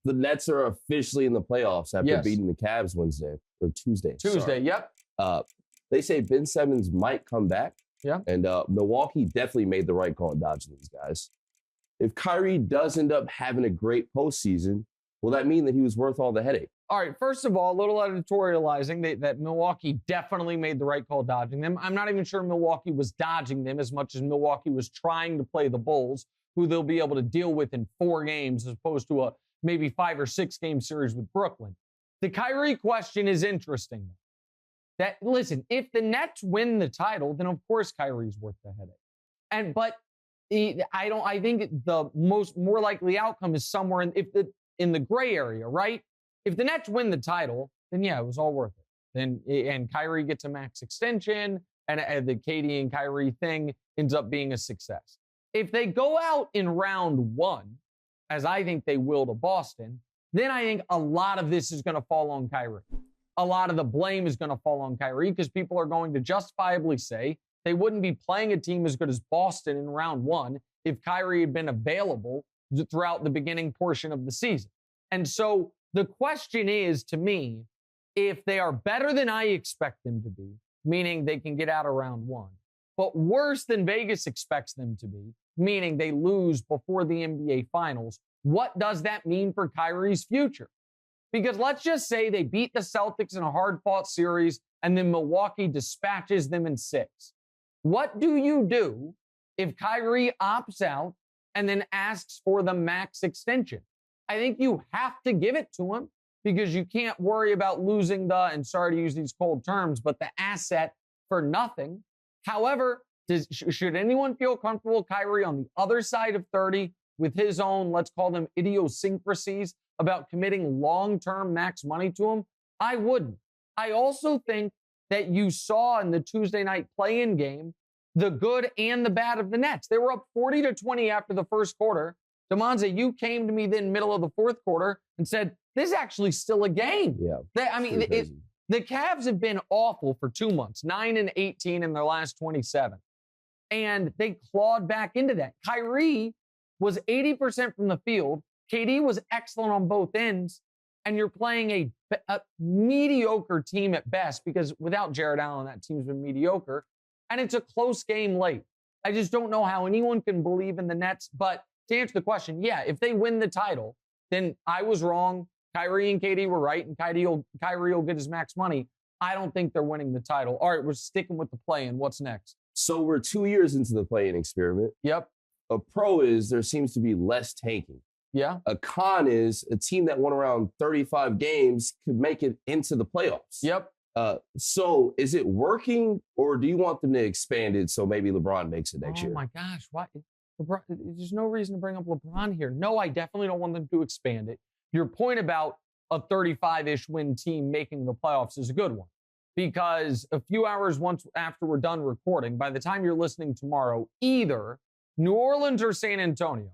The Nets are officially in the playoffs after beating the Cavs Wednesday or Tuesday. Yep. They say Ben Simmons might come back. Yeah. And Milwaukee definitely made the right call in dodging these guys. If Kyrie does end up having a great postseason, will that mean that he was worth all the headache? All right, first of all, a little editorializing that Milwaukee definitely made the right call dodging them. I'm not even sure Milwaukee was dodging them as much as Milwaukee was trying to play the Bulls, who they'll be able to deal with in 4 games as opposed to a maybe 5 or 6 game series with Brooklyn. The Kyrie question is interesting. Listen, if the Nets win the title, then of course Kyrie's worth the headache. But I think the more likely outcome is somewhere in the gray area, right? If the Nets win the title, then yeah, it was all worth it. And Kyrie gets a max extension, and the KD and Kyrie thing ends up being a success. If they go out in round 1, as I think they will to Boston, then I think a lot of this is going to fall on Kyrie. A lot of the blame is going to fall on Kyrie because people are going to justifiably say they wouldn't be playing a team as good as Boston in round 1 if Kyrie had been available throughout the beginning portion of the season. And so the question is, to me, if they are better than I expect them to be, meaning they can get out of round 1, but worse than Vegas expects them to be, meaning they lose before the NBA Finals, what does that mean for Kyrie's future? Because let's just say they beat the Celtics in a hard-fought series and then Milwaukee dispatches them in 6. What do you do if Kyrie opts out and then asks for the max extension? I think you have to give it to him because you can't worry about losing and sorry to use these cold terms, but the asset for nothing. However, should anyone feel comfortable Kyrie on the other side of 30 with his own, let's call them idiosyncrasies about committing long-term max money to him? I wouldn't. I also think that you saw in the Tuesday night play-in game the good and the bad of the Nets. They were up 40-20 after the first quarter. Demonza, you came to me then middle of the fourth quarter and said, this is actually still a game. Yeah. The Cavs have been awful for 2 months, 9-18 in their last 27. And they clawed back into that. Kyrie was 80% from the field. KD was excellent on both ends. And you're playing a mediocre team at best because without Jared Allen, that team's been mediocre. And it's a close game late. I just don't know how anyone can believe in the Nets. But to answer the question, yeah, if they win the title, then I was wrong. Kyrie and KD were right, and Kyrie will get his max money. I don't think they're winning the title. All right, we're sticking with the play-in. What's next? So we're 2 years into the play-in experiment. Yep. A pro is there seems to be less tanking. Yeah. A con is a team that won around 35 games could make it into the playoffs. Yep. So is it working, or do you want them to expand it so maybe LeBron makes it next year? Oh, my gosh. Why? LeBron, there's no reason to bring up LeBron here. No, I definitely don't want them to expand it. Your point about a 35-ish win team making the playoffs is a good one because a few hours after we're done recording, by the time you're listening tomorrow, either New Orleans or San Antonio,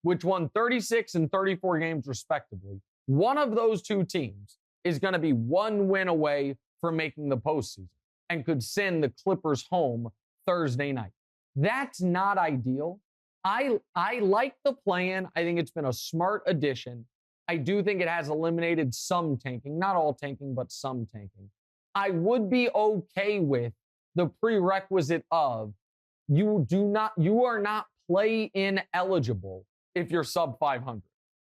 which won 36 and 34 games respectively, one of those two teams is going to be 1 win away from making the postseason and could send the Clippers home Thursday night. That's not ideal. I like the plan. I think it's been a smart addition. I do think it has eliminated some tanking, not all tanking, but some tanking. I would be okay with the prerequisite of you are not play-in eligible if you're sub 500.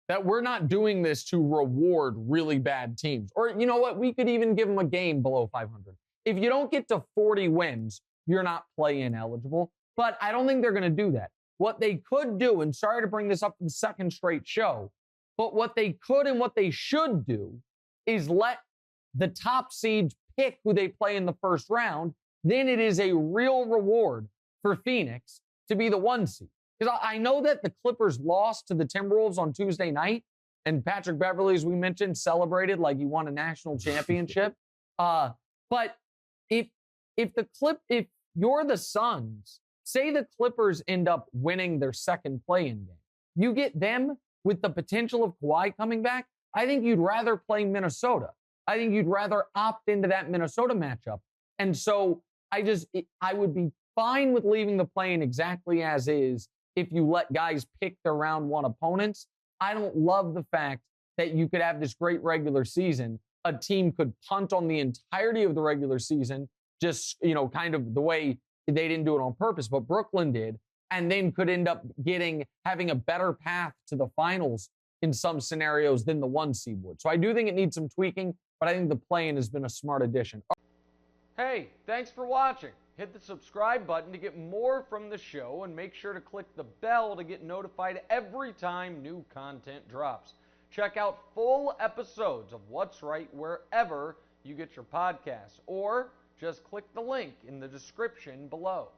That we're not doing this to reward really bad teams. Or you know what? We could even give them a game below 500. If you don't get to 40 wins, you're not play-in eligible. But I don't think they're going to do that. What they could do, and sorry to bring this up for the second straight show, but what they could and what they should do is let the top seeds pick who they play in the first round. Then it is a real reward for Phoenix to be the 1 seed. Because I know that the Clippers lost to the Timberwolves on Tuesday night, and Patrick Beverley, as we mentioned, celebrated like he won a national championship. But if you're the Suns, say the Clippers end up winning their second play-in game, you get them with the potential of Kawhi coming back, I think you'd rather play Minnesota. I think you'd rather opt into that Minnesota matchup. And so I would be fine with leaving the play-in exactly as is if you let guys pick their round 1 opponents. I don't love the fact that you could have this great regular season. A team could punt on the entirety of the regular season, just, kind of the way they didn't do it on purpose, but Brooklyn did, and then could end up having a better path to the finals in some scenarios than the 1 seed would. So I do think it needs some tweaking, but I think the play-in has been a smart addition. Hey, thanks for watching. Hit the subscribe button to get more from the show, and make sure to click the bell to get notified every time new content drops. Check out full episodes of What's Right wherever you get your podcasts, or just click the link in the description below.